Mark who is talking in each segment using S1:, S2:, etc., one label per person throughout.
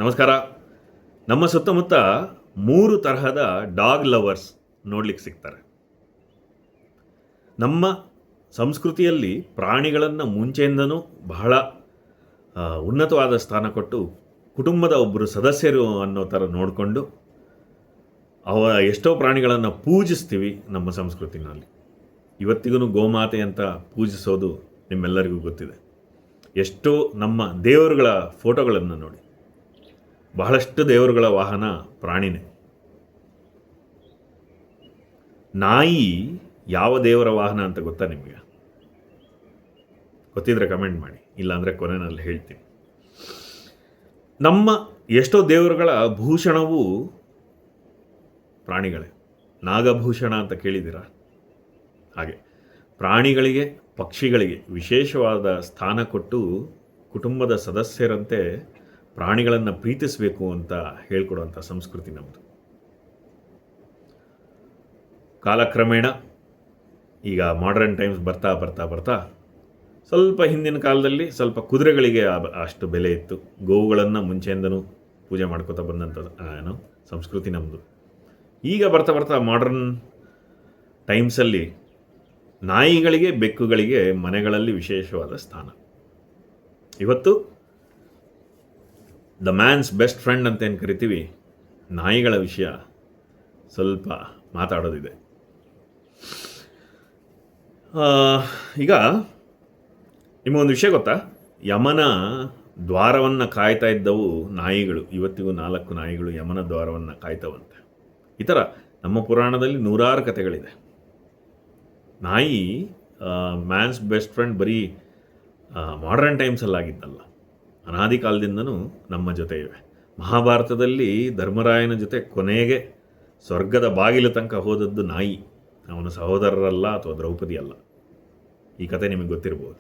S1: ನಮಸ್ಕಾರ. ನಮ್ಮ ಸುತ್ತಮುತ್ತ 3 ತರಹದ ಡಾಗ್ ಲವರ್ಸ್ ನೋಡ್ಲಿಕ್ಕೆ ಸಿಗ್ತಾರೆ. ನಮ್ಮ ಸಂಸ್ಕೃತಿಯಲ್ಲಿ ಪ್ರಾಣಿಗಳನ್ನು ಮುಂಚೆಯಿಂದನೂ ಬಹಳ ಉನ್ನತವಾದ ಸ್ಥಾನ ಕೊಟ್ಟು ಕುಟುಂಬದ ಒಬ್ಬರು ಸದಸ್ಯರು ಅನ್ನೋ ಥರ ನೋಡಿಕೊಂಡು ಎಷ್ಟೋ ಪ್ರಾಣಿಗಳನ್ನು ಪೂಜಿಸ್ತೀವಿ ನಮ್ಮ ಸಂಸ್ಕೃತಿನಲ್ಲಿ. ಇವತ್ತಿಗೂ ಗೋಮಾತೆ ಅಂತ ಪೂಜಿಸೋದು ನಿಮ್ಮೆಲ್ಲರಿಗೂ ಗೊತ್ತಿದೆ. ಎಷ್ಟೋ ನಮ್ಮ ದೇವರುಗಳ ಫೋಟೋಗಳನ್ನು ನೋಡಿ, ಬಹಳಷ್ಟು ದೇವರುಗಳ ವಾಹನ ಪ್ರಾಣಿನೇ. ನಾಯಿ ಯಾವ ದೇವರ ವಾಹನ ಅಂತ ಗೊತ್ತಾ ನಿಮಗೆ? ಗೊತ್ತಿದ್ರೆ ಕಮೆಂಟ್ ಮಾಡಿ, ಇಲ್ಲಾಂದರೆ ಕೊನೆಯಲ್ಲಿ ಹೇಳ್ತೀನಿ. ನಮ್ಮ ಎಷ್ಟೋ ದೇವರುಗಳ ಭೂಷಣವೂ ಪ್ರಾಣಿಗಳೇ. ನಾಗಭೂಷಣ ಅಂತ ಕೇಳಿದ್ದೀರಾ? ಹಾಗೆ ಪ್ರಾಣಿಗಳಿಗೆ, ಪಕ್ಷಿಗಳಿಗೆ ವಿಶೇಷವಾದ ಸ್ಥಾನ ಕೊಟ್ಟು ಕುಟುಂಬದ ಸದಸ್ಯರಂತೆ ಪ್ರಾಣಿಗಳನ್ನು ಪ್ರೀತಿಸಬೇಕು ಅಂತ ಹೇಳ್ಕೊಡುವಂಥ ಸಂಸ್ಕೃತಿ ನಮ್ಮದು. ಕಾಲಕ್ರಮೇಣ ಈಗ ಮಾಡರ್ನ್ ಟೈಮ್ಸ್ ಬರ್ತಾ ಬರ್ತಾ ಬರ್ತಾ ಸ್ವಲ್ಪ ಹಿಂದಿನ ಕಾಲದಲ್ಲಿ ಸ್ವಲ್ಪ ಕುದುರೆಗಳಿಗೆ ಅಷ್ಟು ಬೆಲೆ ಇತ್ತು. ಗೋವುಗಳನ್ನು ಮುಂಚೆಯಿಂದನೂ ಪೂಜೆ ಮಾಡ್ಕೋತಾ ಬಂದಂಥ ಸಂಸ್ಕೃತಿ ನಮ್ಮದು. ಈಗ ಬರ್ತಾ ಬರ್ತಾ ಮಾಡರ್ನ್ ಟೈಮ್ಸಲ್ಲಿ ನಾಯಿಗಳಿಗೆ, ಬೆಕ್ಕುಗಳಿಗೆ ಮನೆಗಳಲ್ಲಿ ವಿಶೇಷವಾದ ಸ್ಥಾನ. ಇವತ್ತು ದ ಮ್ಯಾನ್ಸ್ ಬೆಸ್ಟ್ ಫ್ರೆಂಡ್ ಅಂತ ಏನು ಕರಿತೀವಿ, ನಾಯಿಗಳ ವಿಷಯ ಸ್ವಲ್ಪ ಮಾತಾಡೋದಿದೆ. ಈಗ ನಿಮಗೊಂದು ವಿಷಯ ಗೊತ್ತಾ? ಯಮನ ದ್ವಾರವನ್ನು ಕಾಯ್ತಾ ಇದ್ದವು ನಾಯಿಗಳು. ಇವತ್ತಿಗೂ 4 ನಾಯಿಗಳು ಯಮನ ದ್ವಾರವನ್ನು ಕಾಯ್ತವಂತೆ. ಈ ಥರ ನಮ್ಮ ಪುರಾಣದಲ್ಲಿ ನೂರಾರು ಕಥೆಗಳಿದೆ. ನಾಯಿ ಮ್ಯಾನ್ಸ್ ಬೆಸ್ಟ್ ಫ್ರೆಂಡ್ ಬರೀ ಮಾಡರ್ನ್ ಟೈಮ್ಸಲ್ಲಾಗಿದ್ದಲ್ಲ, ಅನಾದಿ ಕಾಲದಿಂದನೂ ನಮ್ಮ ಜೊತೆ ಇವೆ. ಮಹಾಭಾರತದಲ್ಲಿ ಧರ್ಮರಾಯನ ಜೊತೆ ಕೊನೆಗೆ ಸ್ವರ್ಗದ ಬಾಗಿಲು ತನಕ ಹೋದದ್ದು ನಾಯಿ, ಅವನ ಸಹೋದರರಲ್ಲ ಅಥವಾ ದ್ರೌಪದಿ ಅಲ್ಲ. ಈ ಕತೆ ನಿಮಗೆ ಗೊತ್ತಿರ್ಬೋದು.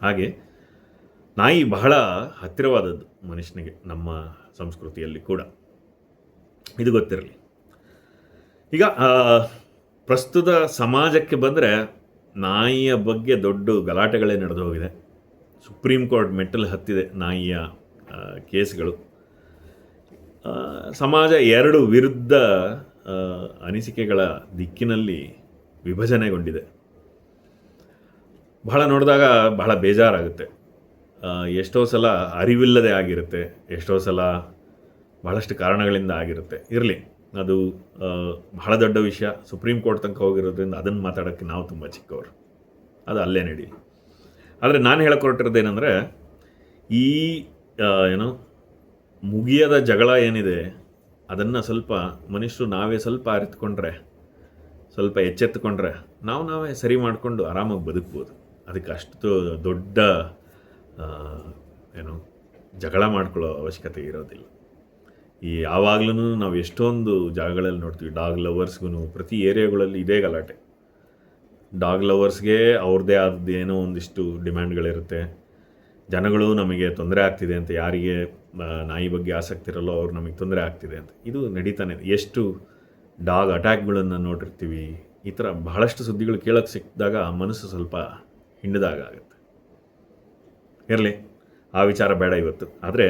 S1: ಹಾಗೆ ನಾಯಿ ಬಹಳ ಹತ್ತಿರವಾದದ್ದು ಮನುಷ್ಯನಿಗೆ ನಮ್ಮ ಸಂಸ್ಕೃತಿಯಲ್ಲಿ ಕೂಡ. ಇದು ಗೊತ್ತಿರಲಿ. ಈಗ ಪ್ರಸ್ತುತ ಸಮಾಜಕ್ಕೆ ಬಂದರೆ ನಾಯಿಯ ಬಗ್ಗೆ ದೊಡ್ಡ ಗಲಾಟೆಗಳೇ ನಡೆದು ಹೋಗಿದೆ. ಸುಪ್ರೀಂ ಕೋರ್ಟ್ ಮೆಟ್ಟಲು ಹತ್ತಿದೆ ನಾಯಿಯ ಕೇಸ್ಗಳು. ಸಮಾಜ 2 ವಿರುದ್ಧ ಅನಿಸಿಕೆಗಳ ದಿಕ್ಕಿನಲ್ಲಿ ವಿಭಜನೆಗೊಂಡಿದೆ. ಬಹಳ ನೋಡಿದಾಗ ಬಹಳ ಬೇಜಾರಾಗುತ್ತೆ. ಎಷ್ಟೋ ಸಲ ಅರಿವಿಲ್ಲದೆ ಆಗಿರುತ್ತೆ, ಎಷ್ಟೋ ಸಲ ಬಹಳಷ್ಟು ಕಾರಣಗಳಿಂದ ಆಗಿರುತ್ತೆ. ಇರಲಿ, ಅದು ಬಹಳ ದೊಡ್ಡ ವಿಷಯ. ಸುಪ್ರೀಂ ಕೋರ್ಟ್ ತನಕ ಹೋಗಿರೋದ್ರಿಂದ ಅದನ್ನು ಮಾತಾಡೋಕ್ಕೆ ನಾವು ತುಂಬ ಚಿಕ್ಕವರು, ಅದು ಅಲ್ಲೇ ನಡೀಲಿ. ಆದರೆ ನಾನು ಹೇಳಕೊಟ್ಟಿರೋದೇನೆಂದರೆ, ಈ ಮುಗಿಯದ ಜಗಳ ಏನಿದೆ ಅದನ್ನು ಸ್ವಲ್ಪ ಮನುಷ್ಯರು ನಾವೇ ಸ್ವಲ್ಪ ಅರಿತುಕೊಂಡ್ರೆ, ಸ್ವಲ್ಪ ಎಚ್ಚೆತ್ತುಕೊಂಡ್ರೆ ನಾವೇ ಸರಿ ಮಾಡಿಕೊಂಡು ಆರಾಮಾಗಿ ಬದುಕ್ಬೋದು. ಅದಕ್ಕೆ ಅಷ್ಟು ದೊಡ್ಡ ಜಗಳ ಮಾಡ್ಕೊಳ್ಳೋ ಅವಶ್ಯಕತೆ ಇರೋದಿಲ್ಲ. ಈ ಯಾವಾಗಲೂ ನಾವು ಎಷ್ಟೊಂದು ಜಾಗಗಳಲ್ಲಿ ನೋಡ್ತೀವಿ, ಡಾಗ್ ಲವರ್ಸ್ಗೂ ಪ್ರತಿ ಏರಿಯಾಗಳಲ್ಲಿ ಇದೇ ಗಲಾಟೆ. ಡಾಗ್ ಲವರ್ಸ್ಗೆ ಅವ್ರದ್ದೇ ಆದದ್ದು ಏನೋ ಒಂದಿಷ್ಟು ಡಿಮ್ಯಾಂಡ್ಗಳಿರುತ್ತೆ. ಜನಗಳು ನಮಗೆ ತೊಂದರೆ ಆಗ್ತಿದೆ ಅಂತ, ಯಾರಿಗೆ ನಾಯಿ ಬಗ್ಗೆ ಆಸಕ್ತಿ ಇರಲ್ಲೋ ಅವ್ರು ನಮಗೆ ತೊಂದರೆ ಆಗ್ತಿದೆ ಅಂತ ಇದು ನಡೀತಾನೆ. ಎಷ್ಟು ಡಾಗ್ ಅಟ್ಯಾಕ್ಗಳನ್ನು ನೋಡಿರ್ತೀವಿ. ಈ ಥರ ಬಹಳಷ್ಟು ಸುದ್ದಿಗಳು ಕೇಳೋಕ್ಕೆ ಸಿಕ್ಕಿದಾಗ ಮನಸ್ಸು ಸ್ವಲ್ಪ ಹಿಂಡಿದಾಗ ಆಗುತ್ತೆ. ಇರಲಿ, ಆ ವಿಚಾರ ಬೇಡ ಇವತ್ತು. ಆದರೆ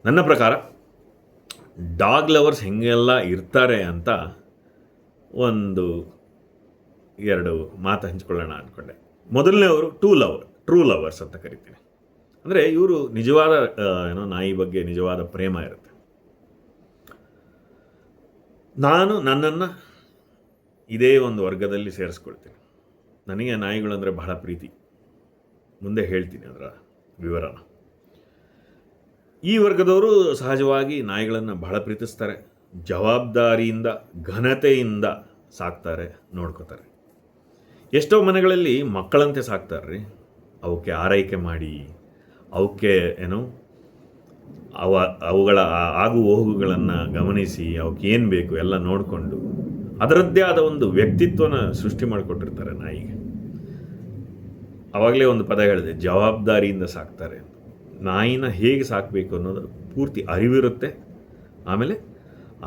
S1: ನನ್ನ ಪ್ರಕಾರ ಡಾಗ್ ಲವರ್ಸ್ ಹೆಂಗೆಲ್ಲ ಇರ್ತಾರೆ ಅಂತ 1-2 ಮಾತು ಹಂಚ್ಕೊಳ್ಳೋಣ ಅಂದ್ಕೊಂಡೆ. ಮೊದಲನೇವರು ಟ್ರೂ ಲವರ್ಸ್ ಅಂತ ಕರಿತೀನಿ. ಅಂದರೆ ಇವರು ನಿಜವಾದ ನಾಯಿ ಬಗ್ಗೆ ನಿಜವಾದ ಪ್ರೇಮ ಇರುತ್ತೆ. ನಾನು ನನ್ನನ್ನು ಇದೇ ಒಂದು ವರ್ಗದಲ್ಲಿ ಸೇರಿಸ್ಕೊಳ್ತೀನಿ. ನನಗೆ ನಾಯಿಗಳಂದರೆ ಬಹಳ ಪ್ರೀತಿ. ಮುಂದೆ ಹೇಳ್ತೀನಿ ಅದರ ವಿವರನ. ಈ ವರ್ಗದವರು ಸಹಜವಾಗಿ ನಾಯಿಗಳನ್ನು ಬಹಳ ಪ್ರೀತಿಸ್ತಾರೆ. ಜವಾಬ್ದಾರಿಯಿಂದ, ಘನತೆಯಿಂದ ಸಾಕ್ತಾರೆ, ನೋಡ್ಕೋತಾರೆ. ಎಷ್ಟೋ ಮನೆಗಳಲ್ಲಿ ಮಕ್ಕಳಂತೆ ಸಾಕ್ತಾರೆ ರೀ. ಅವಕ್ಕೆ ಆರೈಕೆ ಮಾಡಿ, ಅವಕ್ಕೆ ಅವುಗಳ ಆಗು ಹೋಗುಗಳನ್ನು ಗಮನಿಸಿ, ಅವಕ್ಕೆ ಏನು ಬೇಕು ಎಲ್ಲ ನೋಡಿಕೊಂಡು ಅದರದ್ದೇ ಆದ ಒಂದು ವ್ಯಕ್ತಿತ್ವನ ಸೃಷ್ಟಿ ಮಾಡಿಕೊಟ್ಟಿರ್ತಾರೆ ನಾಯಿಗೆ. ಆವಾಗಲೇ ಒಂದು ಪದ ಹೇಳಿದೆ, ಜವಾಬ್ದಾರಿಯಿಂದ ಸಾಕ್ತಾರೆ. ನಾಯಿನ ಹೇಗೆ ಸಾಕಬೇಕು ಅನ್ನೋದು ಪೂರ್ತಿ ಅರಿವಿರುತ್ತೆ. ಆಮೇಲೆ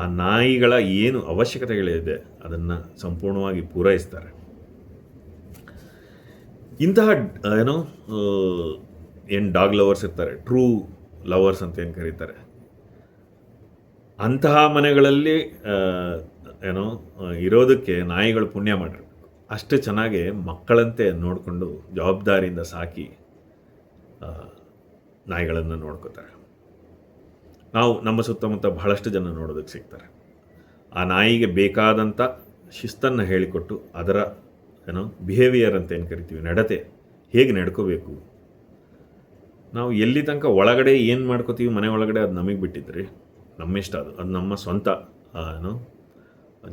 S1: ಆ ನಾಯಿಗಳ ಏನು ಅವಶ್ಯಕತೆಗಳಿದೆ ಅದನ್ನು ಸಂಪೂರ್ಣವಾಗಿ ಪೂರೈಸ್ತಾರೆ. ಇಂತಹ ಏನು ಡಾಗ್ ಲವರ್ಸ್ ಇರ್ತಾರೆ, ಟ್ರೂ ಲವರ್ಸ್ ಅಂತ ಏನು ಕರೀತಾರೆ, ಅಂತಹ ಮನೆಗಳಲ್ಲಿ ಏನೋ ಇರೋದಕ್ಕೆ ನಾಯಿಗಳು ಪುಣ್ಯ ಮಾಡಿರ್ಬೇಕು. ಅಷ್ಟು ಚೆನ್ನಾಗಿ ಮಕ್ಕಳಂತೆ ನೋಡಿಕೊಂಡು ಜವಾಬ್ದಾರಿಯಿಂದ ಸಾಕಿ ನಾಯಿಗಳನ್ನು ನೋಡ್ಕೋತಾರೆ. ನಾವು ನಮ್ಮ ಸುತ್ತಮುತ್ತ ಬಹಳಷ್ಟು ಜನ ನೋಡೋದಕ್ಕೆ ಸಿಗ್ತಾರೆ. ಆ ನಾಯಿಗೆ ಬೇಕಾದಂಥ ಶಿಸ್ತನ್ನು ಹೇಳಿಕೊಟ್ಟು ಅದರ ಬಿಹೇವಿಯರ್ ಅಂತ ಏನು ಕರಿತೀವಿ, ನಡತೆ ಹೇಗೆ ನಡ್ಕೋಬೇಕು, ನಾವು ಎಲ್ಲಿ ತನಕ ಒಳಗಡೆ ಏನು ಮಾಡ್ಕೋತೀವಿ ಮನೆ ಒಳಗಡೆ ಅದು ನಮಗೆ ಬಿಟ್ಟಿದ್ರಿ, ನಮ್ಮಿಷ್ಟ, ಅದು ನಮ್ಮ ಸ್ವಂತ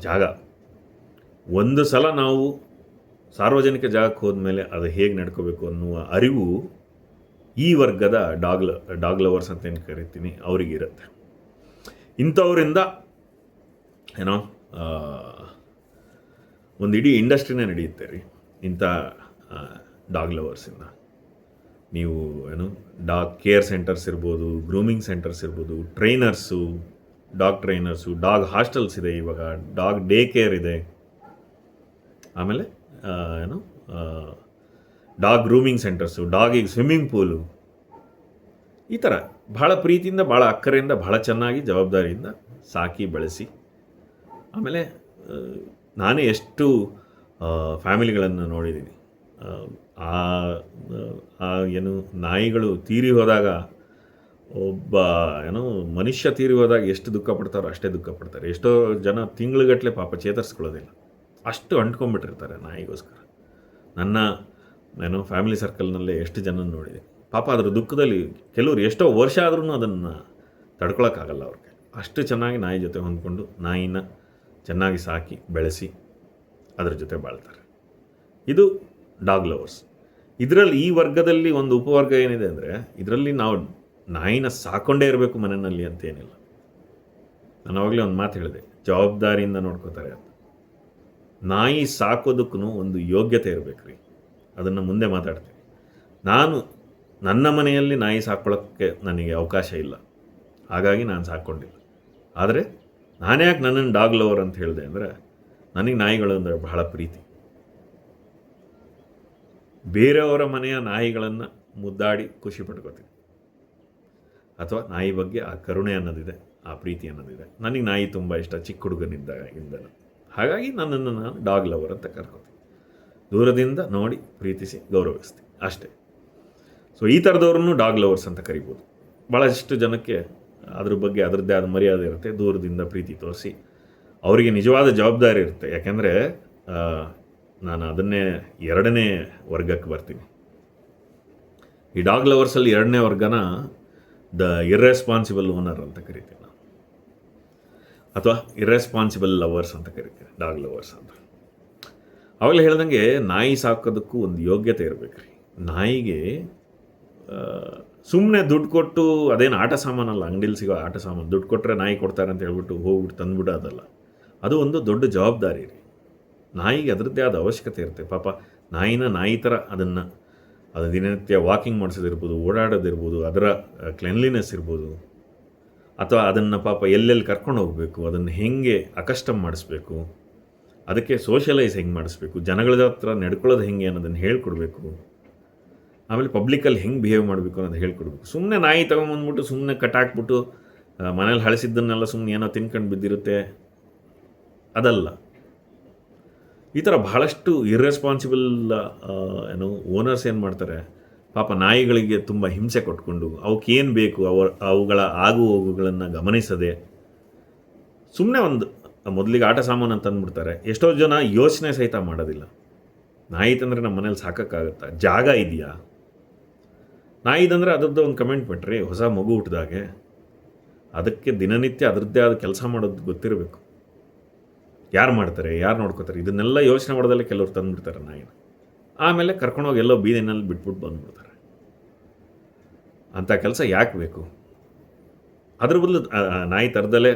S1: ಜಾಗ. ಒಂದು ಸಲ ನಾವು ಸಾರ್ವಜನಿಕ ಜಾಗಕ್ಕೆ ಹೋದ್ಮೇಲೆ ಅದು ಹೇಗೆ ನಡ್ಕೋಬೇಕು ಅನ್ನುವ ಅರಿವು ಈ ವರ್ಗದ ಡಾಗ್ ಲವರ್ಸ್ ಅಂತ ಏನು ಕರಿತೀನಿ ಅವರಿಗಿರುತ್ತೆ. ಇಂಥವರಿಂದ ಒಂದು ಇಡೀ ಇಂಡಸ್ಟ್ರಿನೇ ನಡೆಯುತ್ತೆ ರೀ ಇಂಥ ಡಾಗ್ ಲವರ್ಸಿಂದ. ನೀವು ಡಾಗ್ ಕೇರ್ ಸೆಂಟರ್ಸ್ ಇರ್ಬೋದು, ಗ್ರೂಮಿಂಗ್ ಸೆಂಟರ್ಸ್ ಇರ್ಬೋದು, trainers, dog trainers, dog hostels ಇದೆ, ಇವಾಗ ಡಾಗ್ ಡೇ ಕೇರ್ ಇದೆ, ಆಮೇಲೆ ಡಾಗ್ ಗ್ರೂಮಿಂಗ್ ಸೆಂಟರ್ಸು, ಡಾಗಿಗೆ ಸ್ವಿಮ್ಮಿಂಗ್ ಪೂಲು, ಈ ಥರ ಭಾಳ ಪ್ರೀತಿಯಿಂದ, ಭಾಳ ಅಕ್ಕರೆಯಿಂದ, ಭಾಳ ಚೆನ್ನಾಗಿ ಜವಾಬ್ದಾರಿಯಿಂದ ಸಾಕಿ ಬೆಳೆಸಿ. ಆಮೇಲೆ ನಾನೇ ಎಷ್ಟು ಫ್ಯಾಮಿಲಿಗಳನ್ನು ನೋಡಿದ್ದೀನಿ. ನಾಯಿಗಳು ತೀರಿ ಹೋದಾಗ, ಒಬ್ಬ ಮನುಷ್ಯ ತೀರಿ ಹೋದಾಗ ಎಷ್ಟು ದುಃಖ ಪಡ್ತಾರೋ ಅಷ್ಟೇ ದುಃಖ ಪಡ್ತಾರೆ. ಎಷ್ಟೋ ಜನ ತಿಂಗಳುಗಟ್ಟಲೆ ಪಾಪ ಚೇತರಿಸ್ಕೊಳ್ಳೋದಿಲ್ಲ, ಅಷ್ಟು ಅಂಟ್ಕೊಂಡ್ಬಿಟ್ಟಿರ್ತಾರೆ ನಾಯಿಗೋಸ್ಕರ. ನನ್ನ ಫ್ಯಾಮಿಲಿ ಸರ್ಕಲ್ನಲ್ಲೇ ಎಷ್ಟು ಜನ ನೋಡಿದೆ. ಪಾಪ ಅದರ ದುಃಖದಲ್ಲಿ ಕೆಲವರು ಎಷ್ಟೋ ವರ್ಷ ಆದ್ರೂ ಅದನ್ನು ತಡ್ಕೊಳಕ್ಕಾಗಲ್ಲ ಅವ್ರಿಗೆ. ಅಷ್ಟು ಚೆನ್ನಾಗಿ ನಾಯಿ ಜೊತೆ ಹೊಂದ್ಕೊಂಡು ನಾಯಿನ ಚೆನ್ನಾಗಿ ಸಾಕಿ ಬೆಳೆಸಿ ಅದರ ಜೊತೆ ಬಾಳ್ತಾರೆ. ಇದು ಡಾಗ್ ಲವರ್ಸ್. ಇದರಲ್ಲಿ ಈ ವರ್ಗದಲ್ಲಿ ಒಂದು ಉಪವರ್ಗ ಏನಿದೆ ಅಂದರೆ, ಇದರಲ್ಲಿ ನಾವು ನಾಯಿನ ಸಾಕೊಂಡೇ ಇರಬೇಕು ಮನೆಯಲ್ಲಿ ಅಂತೇನಿಲ್ಲ. ನಾನು ಅವಾಗಲೇ ಒಂದು ಮಾತು ಹೇಳಿದೆ, ಜವಾಬ್ದಾರಿಯಿಂದ ನೋಡ್ಕೋತಾರೆ ಅಂತ. ನಾಯಿ ಸಾಕೋದಕ್ಕೂ ಒಂದು ಯೋಗ್ಯತೆ ಇರಬೇಕು ರೀ. ಅದನ್ನು ಮುಂದೆ ಮಾತಾಡ್ತೀನಿ. ನನ್ನ ಮನೆಯಲ್ಲಿ ನಾಯಿ ಸಾಕೊಳ್ಳೋಕ್ಕೆ ನನಗೆ ಅವಕಾಶ ಇಲ್ಲ, ಹಾಗಾಗಿ ನಾನು ಸಾಕ್ಕೊಂಡಿಲ್ಲ. ಆದರೆ ನಾನ್ಯಾಕೆ ನನ್ನನ್ನು ಡಾಗ್ ಲವರ್ ಅಂತ ಹೇಳಿದೆ ಅಂದರೆ, ನನಗೆ ನಾಯಿಗಳು ಅಂದರೆ ಬಹಳ ಪ್ರೀತಿ. ಬೇರೆಯವರ ಮನೆಯ ನಾಯಿಗಳನ್ನು ಮುದ್ದಾಡಿ ಖುಷಿ ಪಡ್ಕೋತೀನಿ, ಅಥವಾ ನಾಯಿ ಬಗ್ಗೆ ಆ ಕರುಣೆ ಅನ್ನೋದಿದೆ, ಆ ಪ್ರೀತಿ ಅನ್ನೋದಿದೆ. ನನಗೆ ನಾಯಿ ತುಂಬ ಇಷ್ಟ ಚಿಕ್ಕ ಹುಡುಗನಿಂದಲೂ. ಹಾಗಾಗಿ ನನ್ನನ್ನು ನಾನು ಡಾಗ್ ಲವರ್ ಅಂತ ಕರ್ಕೋತೀನಿ. ದೂರದಿಂದ ನೋಡಿ ಪ್ರೀತಿಸಿ ಗೌರವಿಸ್ತೀನಿ ಅಷ್ಟೇ. ಸೊ ಈ ಥರದವ್ರನ್ನು ಡಾಗ್ ಲವರ್ಸ್ ಅಂತ ಕರಿಬೋದು. ಭಾಳಷ್ಟು ಜನಕ್ಕೆ ಅದ್ರ ಬಗ್ಗೆ ಅದರದ್ದೇ ಆದ ಮರ್ಯಾದೆ ಇರುತ್ತೆ. ದೂರದಿಂದ ಪ್ರೀತಿ ತೋರಿಸಿ ಅವರಿಗೆ ನಿಜವಾದ ಜವಾಬ್ದಾರಿ ಇರುತ್ತೆ. ಯಾಕೆಂದರೆ ನಾನು ಅದನ್ನೇ ಎರಡನೇ ವರ್ಗಕ್ಕೆ ಬರ್ತೀನಿ. ಈ ಡಾಗ್ ಲವರ್ಸಲ್ಲಿ ಎರಡನೇ ವರ್ಗನ ದ ಇರ್ರೆಸ್ಪಾನ್ಸಿಬಲ್ ಓನರ್ ಅಂತ ಕರಿತೀನಿ ನಾನು, ಅಥವಾ ಇರ್ರೆಸ್ಪಾನ್ಸಿಬಲ್ ಲವರ್ಸ್ ಅಂತ ಕರಿತೀನಿ, ಡಾಗ್ ಲವರ್ಸ್ ಅಂತ. ಅವಾಗಲೇ ಹೇಳ್ದಂಗೆ ನಾಯಿ ಸಾಕೋದಕ್ಕೂ ಒಂದು ಯೋಗ್ಯತೆ ಇರಬೇಕು ರೀ. ನಾಯಿಗೆ ಸುಮ್ಮನೆ ದುಡ್ಡು ಕೊಟ್ಟು, ಅದೇನು ಆಟ ಸಾಮಾನಲ್ಲ, ಅಂಗಡಿಲಿ ಸಿಗೋ ಆಟ ಸಾಮಾನು, ದುಡ್ಡು ಕೊಟ್ಟರೆ ನಾಯಿ ಕೊಡ್ತಾರೆ ಅಂತ ಹೇಳ್ಬಿಟ್ಟು ಹೋಗ್ಬಿಟ್ಟು ತಂದುಬಿಟ್ಟು ಅದಲ್ಲ. ಅದು ಒಂದು ದೊಡ್ಡ ಜವಾಬ್ದಾರಿ ರೀ. ನಾಯಿಗೆ ಅದರದ್ದೇ ಆದ ಅವಶ್ಯಕತೆ ಇರುತ್ತೆ. ಪಾಪ ನಾಯಿ ಥರ ಅದು ದಿನನಿತ್ಯ ವಾಕಿಂಗ್ ಮಾಡಿಸೋದಿರ್ಬೋದು, ಓಡಾಡೋದಿರ್ಬೋದು, ಅದರ ಕ್ಲೆನ್ಲಿನೆಸ್ ಇರ್ಬೋದು, ಅಥವಾ ಅದನ್ನು ಪಾಪ ಎಲ್ಲೆಲ್ಲಿ ಕರ್ಕೊಂಡು ಹೋಗಬೇಕು, ಅದನ್ನು ಹೆಂಗೆ ಅಕಸ್ಟಮ್ ಮಾಡಿಸ್ಬೇಕು, ಅದಕ್ಕೆ ಸೋಷಲೈಸ್ ಹೆಂಗೆ ಮಾಡಿಸ್ಬೇಕು, ಜನಗಳ ಹತ್ರ ನಡ್ಕೊಳ್ಳೋದು ಹೆಂಗೆ ಅನ್ನೋದನ್ನು ಹೇಳ್ಕೊಡ್ಬೇಕು, ಆಮೇಲೆ ಪಬ್ಲಿಕಲ್ಲಿ ಹೆಂಗೆ ಬಿಹೇವ್ ಮಾಡಬೇಕು ಅನ್ನೋದು ಹೇಳ್ಕೊಡ್ಬೇಕು. ಸುಮ್ಮನೆ ನಾಯಿ ತೊಗೊಂಬಂದ್ಬಿಟ್ಟು ಸುಮ್ಮನೆ ಕಟ್ಟಾಕ್ಬಿಟ್ಟು ಮನೇಲಿ ಹಳಸಿದ್ದನ್ನೆಲ್ಲ ಸುಮ್ಮನೆ ಏನೋ ತಿನ್ಕೊಂಡು ಬಿದ್ದಿರುತ್ತೆ, ಅದಲ್ಲ. ಈ ಥರ ಬಹಳಷ್ಟು ಇರ್ರೆಸ್ಪಾನ್ಸಿಬಲ್ ಓನರ್ಸ್ ಏನು ಮಾಡ್ತಾರೆ, ಪಾಪ ನಾಯಿಗಳಿಗೆ ತುಂಬ ಹಿಂಸೆ ಕೊಟ್ಕೊಂಡು ಅವಕ್ಕೇನು ಬೇಕು ಅವುಗಳ ಆಗು ಹೋಗುಗಳನ್ನು ಗಮನಿಸದೆ ಸುಮ್ಮನೆ ಮೊದಲಿಗೆ ಆಟ ಸಾಮಾನು ಅಂತ ಅಂದ್ಬಿಡ್ತಾರೆ. ಎಷ್ಟೋ ಜನ ಯೋಚನೆ ಸಹಿತ ಮಾಡೋದಿಲ್ಲ. ನಾಯಿ ತಂದರೆ ನಮ್ಮ ಮನೇಲಿ ಸಾಕೋಕ್ಕಾಗತ್ತಾ, ಜಾಗ ಇದೆಯಾ? ನಾಯಿದಂದರೆ ಅದರದ್ದು ಒಂದು ಕಮೆಂಟ್ಮೆಂಟ್ ರೀ, ಹೊಸ ಮಗು ಹುಟ್ಟಿದಾಗೆ ಅದಕ್ಕೆ ದಿನನಿತ್ಯ ಅದರದ್ದೇ ಆದ ಕೆಲಸ ಮಾಡೋದು ಗೊತ್ತಿರಬೇಕು. ಯಾರು ಮಾಡ್ತಾರೆ, ಯಾರು ನೋಡ್ಕೋತಾರೆ, ಇದನ್ನೆಲ್ಲ ಯೋಚನೆ ಮಾಡೋದಲ್ಲೇ ಕೆಲವ್ರು ತಂದುಬಿಡ್ತಾರೆ ನಾಯಿನ. ಆಮೇಲೆ ಕರ್ಕೊಂಡೋಗಿ ಎಲ್ಲೋ ಬೀದಿನಲ್ಲಿ ಬಿಟ್ಬಿಟ್ಟು ಬಂದುಬಿಡ್ತಾರೆ. ಅಂಥ ಕೆಲಸ ಯಾಕೆ ಬೇಕು? ಅದ್ರ ಬದಲು ನಾಯಿ ತರದಲ್ಲೇ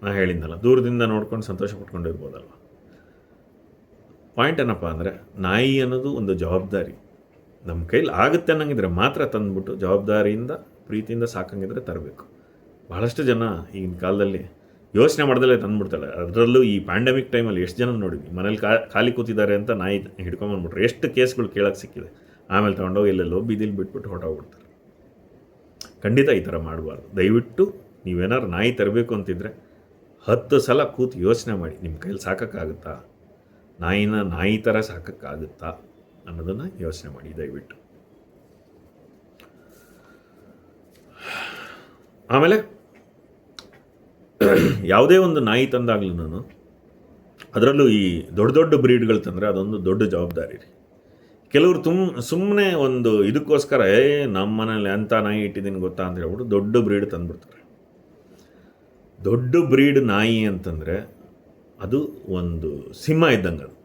S1: ನಾ ಹೇಳಿದ್ನಲ್ಲ, ದೂರದಿಂದ ನೋಡ್ಕೊಂಡು ಸಂತೋಷ ಪಟ್ಕೊಂಡಿರ್ಬೋದಲ್ವ. ಪಾಯಿಂಟ್ ಏನಪ್ಪ ಅಂದರೆ, ನಾಯಿ ಅನ್ನೋದು ಒಂದು ಜವಾಬ್ದಾರಿ. ನಮ್ಮ ಕೈಲಿ ಆಗುತ್ತೆ ಅನ್ನಂಗಿದ್ರೆ ಮಾತ್ರ ತಂದುಬಿಟ್ಟು ಜವಾಬ್ದಾರಿಯಿಂದ ಪ್ರೀತಿಯಿಂದ ಸಾಕಂಗಿದ್ರೆ ತರಬೇಕು. ಬಹಳಷ್ಟು ಜನ ಈಗಿನ ಕಾಲದಲ್ಲಿ ಯೋಚನೆ ಮಾಡ್ದಲ್ಲೇ ತಂದುಬಿಡ್ತಾಳೆ. ಅದರಲ್ಲೂ ಈ ಪ್ಯಾಂಡಮಿಕ್ ಟೈಮಲ್ಲಿ ಎಷ್ಟು ಜನ ನೋಡಿದ್ವಿ, ಮನೇಲಿ ಖಾಲಿ ಕೂತಿದ್ದಾರೆ ಅಂತ ನಾಯಿ ಹಿಡ್ಕೊಂಬಂದ್ಬಿಟ್ರೆ ಎಷ್ಟು ಕೇಸ್ಗಳು ಕೇಳೋಕ್ಕೆ ಸಿಕ್ಕಿದೆ. ಆಮೇಲೆ ತೊಗೊಂಡೋಗಿ ಎಲ್ಲೆಲ್ಲೋ ಬೀದಿಲಿ ಬಿಟ್ಬಿಟ್ಟು ಹೊರಟೋಗ್ಬಿಡ್ತಾರೆ. ಖಂಡಿತ ಈ ಥರ ಮಾಡಬಾರ್ದು. ದಯವಿಟ್ಟು ನೀವೇನಾದ್ರು ನಾಯಿ ತರಬೇಕು ಅಂತಿದ್ರೆ 10 ಸಲ ಕೂತು ಯೋಚನೆ ಮಾಡಿ, ನಿಮ್ಮ ಕೈಯಲ್ಲಿ ಸಾಕೋಕ್ಕಾಗುತ್ತಾ, ನಾಯಿ ಥರ ಸಾಕೋಕ್ಕಾಗುತ್ತಾ ಅನ್ನೋದನ್ನು ಯೋಚನೆ ಮಾಡಿ ದಯವಿಟ್ಟು. ಆಮೇಲೆ ಯಾವುದೇ ಒಂದು ನಾಯಿ ತಂದಾಗಲೂ ನಾನು ಅದರಲ್ಲೂ ಈ ದೊಡ್ಡ ದೊಡ್ಡ ಬ್ರೀಡ್ಗಳು ತಂದರೆ ಅದೊಂದು ದೊಡ್ಡ ಜವಾಬ್ದಾರಿ ರೀ. ಕೆಲವರು ಸುಮ್ಮನೆ ಒಂದು ಇದಕ್ಕೋಸ್ಕರ ನಮ್ಮ ಮನೇಲಿ ಅಂಥ ನಾಯಿ ಇಟ್ಟಿದ್ದೀನಿ ಗೊತ್ತಾ ಅಂತ ಹೇಳ್ಬಿಟ್ಟು ದೊಡ್ಡ ಬ್ರೀಡ್ ತಂದುಬಿಡ್ತಾರೆ. ದೊಡ್ಡ ಬ್ರೀಡ್ ನಾಯಿ ಅಂತಂದರೆ ಅದು ಒಂದು ಸಿಂಹ ಇದ್ದಂಗೆ. ಅದು